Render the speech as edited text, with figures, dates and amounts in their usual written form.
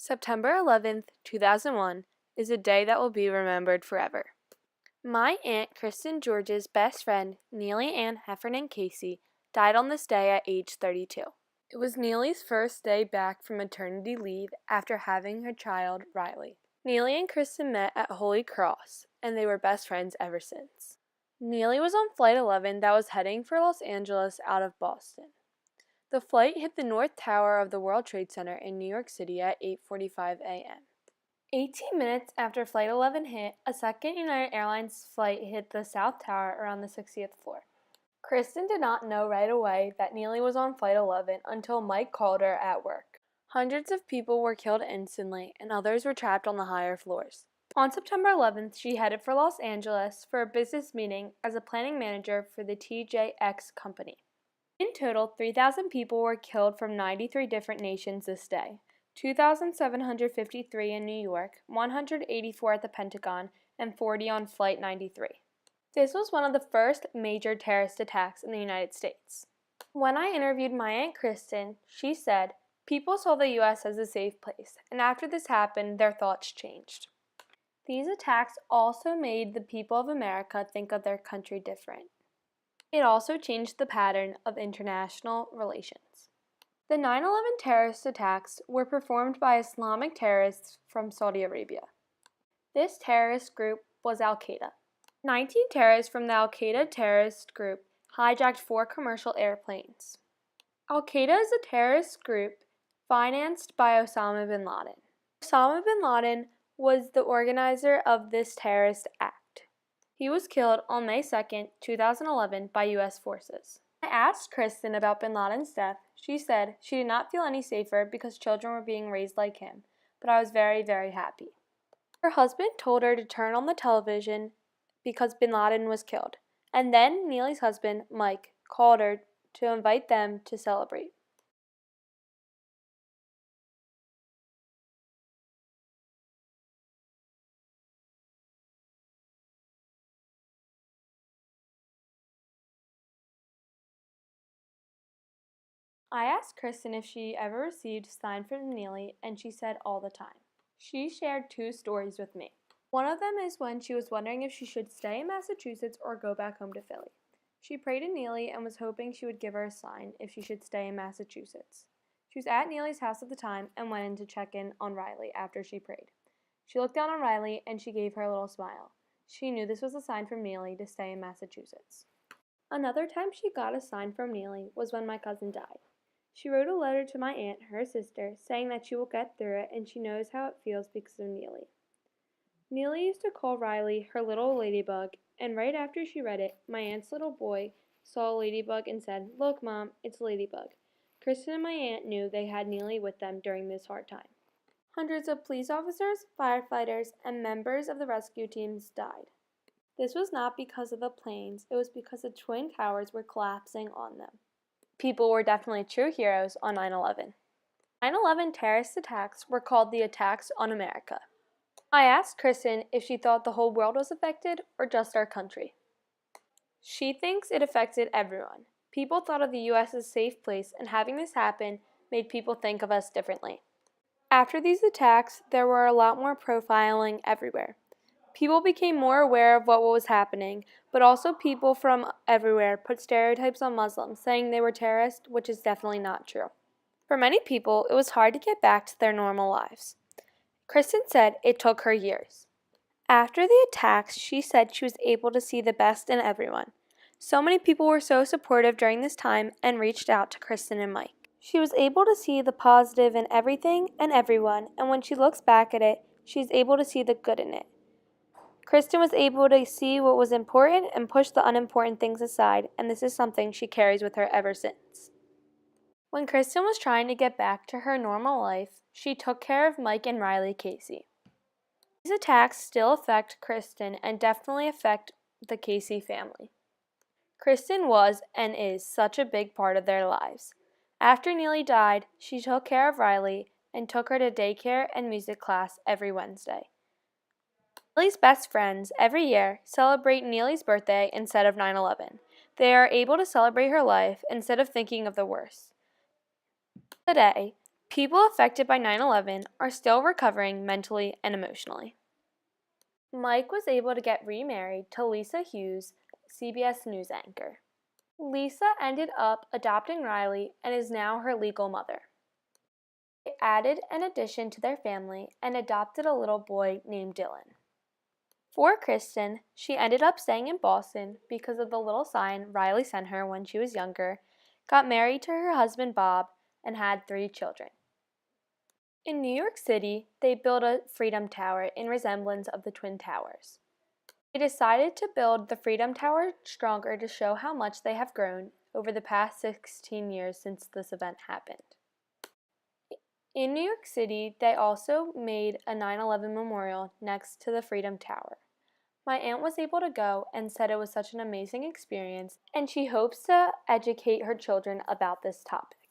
September 11th, 2001 is a day that will be remembered forever. My Aunt Kristen George's best friend, Neely Ann Heffernan Casey, died on this day at age 32. It was Neely's first day back from maternity leave after having her child, Riley. Neely and Kristen met at Holy Cross, and they were best friends ever since. Neely was on Flight 11 that was heading for Los Angeles out of Boston. The flight hit the North Tower of the World Trade Center in New York City at 8:45 a.m. 18 minutes after Flight 11 hit, a second United Airlines flight hit the South Tower around the 60th floor. Kristen did not know right away that Neely was on Flight 11 until Mike called her at work. Hundreds of people were killed instantly, and others were trapped on the higher floors. On September 11th, she headed for Los Angeles for a business meeting as a planning manager for the TJX company. In total, 3,000 people were killed from 93 different nations this day, 2,753 in New York, 184 at the Pentagon, and 40 on Flight 93. This was one of the first major terrorist attacks in the United States. When I interviewed my Aunt Kristen, she said, "People saw the U.S. as a safe place, and after this happened, their thoughts changed." These attacks also made the people of America think of their country different. It also changed the pattern of international relations. The 9/11 terrorist attacks were performed by Islamic terrorists from Saudi Arabia. This terrorist group was Al-Qaeda. 19 terrorists from the Al-Qaeda terrorist group hijacked 4 commercial airplanes. Al-Qaeda is a terrorist group financed by Osama bin Laden. Osama bin Laden was the organizer of this terrorist act. He was killed on May 2, 2011 by U.S. forces. I asked Kristen about bin Laden's death. She said she did not feel any safer because children were being raised like him, but I was very, very happy. Her husband told her to turn on the television because bin Laden was killed, and then Neely's husband, Mike, called her to invite them to celebrate. I asked Kristen if she ever received a sign from Neely, and she said all the time. She shared 2 stories with me. One of them is when she was wondering if she should stay in Massachusetts or go back home to Philly. She prayed to Neely and was hoping she would give her a sign if she should stay in Massachusetts. She was at Neely's house at the time and went in to check in on Riley after she prayed. She looked down on Riley and she gave her a little smile. She knew this was a sign from Neely to stay in Massachusetts. Another time she got a sign from Neely was when my cousin died. She wrote a letter to my aunt, her sister, saying that she will get through it and she knows how it feels because of Neely. Neely used to call Riley her little ladybug, and right after she read it, my aunt's little boy saw a ladybug and said, "Look, Mom, it's a ladybug." Kristen and my aunt knew they had Neely with them during this hard time. Hundreds of police officers, firefighters, and members of the rescue teams died. This was not because of the planes, it was because the Twin Towers were collapsing on them. People were definitely true heroes on 9/11. 9/11 terrorist attacks were called the attacks on America. I asked Kristen if she thought the whole world was affected or just our country. She thinks it affected everyone. People thought of the U.S. as a safe place, and having this happen made people think of us differently. After these attacks, there were a lot more profiling everywhere. People became more aware of what was happening, but also people from everywhere put stereotypes on Muslims, saying they were terrorists, which is definitely not true. For many people, it was hard to get back to their normal lives. Kristen said it took her years. After the attacks, she said she was able to see the best in everyone. So many people were so supportive during this time and reached out to Kristen and Mike. She was able to see the positive in everything and everyone, and when she looks back at it, she's able to see the good in it. Kristen was able to see what was important and push the unimportant things aside, and this is something she carries with her ever since. When Kristen was trying to get back to her normal life, she took care of Mike and Riley Casey. These attacks still affect Kristen and definitely affect the Casey family. Kristen was and is such a big part of their lives. After Neely died, she took care of Riley and took her to daycare and music class every Wednesday. Neely's best friends every year celebrate Neely's birthday instead of 9/11. They are able to celebrate her life instead of thinking of the worst. Today, People affected by 9/11 are still recovering mentally and emotionally. Mike was able to get remarried to Lisa Hughes, CBS News anchor. Lisa ended up adopting Riley and is now her legal mother. They added an addition to their family and adopted a little boy named Dylan. For Kristen, she ended up staying in Boston because of the little sign Riley sent her when she was younger, got married to her husband Bob, and had 3 children. In New York City, they built a Freedom Tower in resemblance of the Twin Towers. They decided to build the Freedom Tower stronger to show how much they have grown over the past 16 years since this event happened. In New York City, they also made a 9/11 memorial next to the Freedom Tower. My aunt was able to go and said it was such an amazing experience, and she hopes to educate her children about this topic.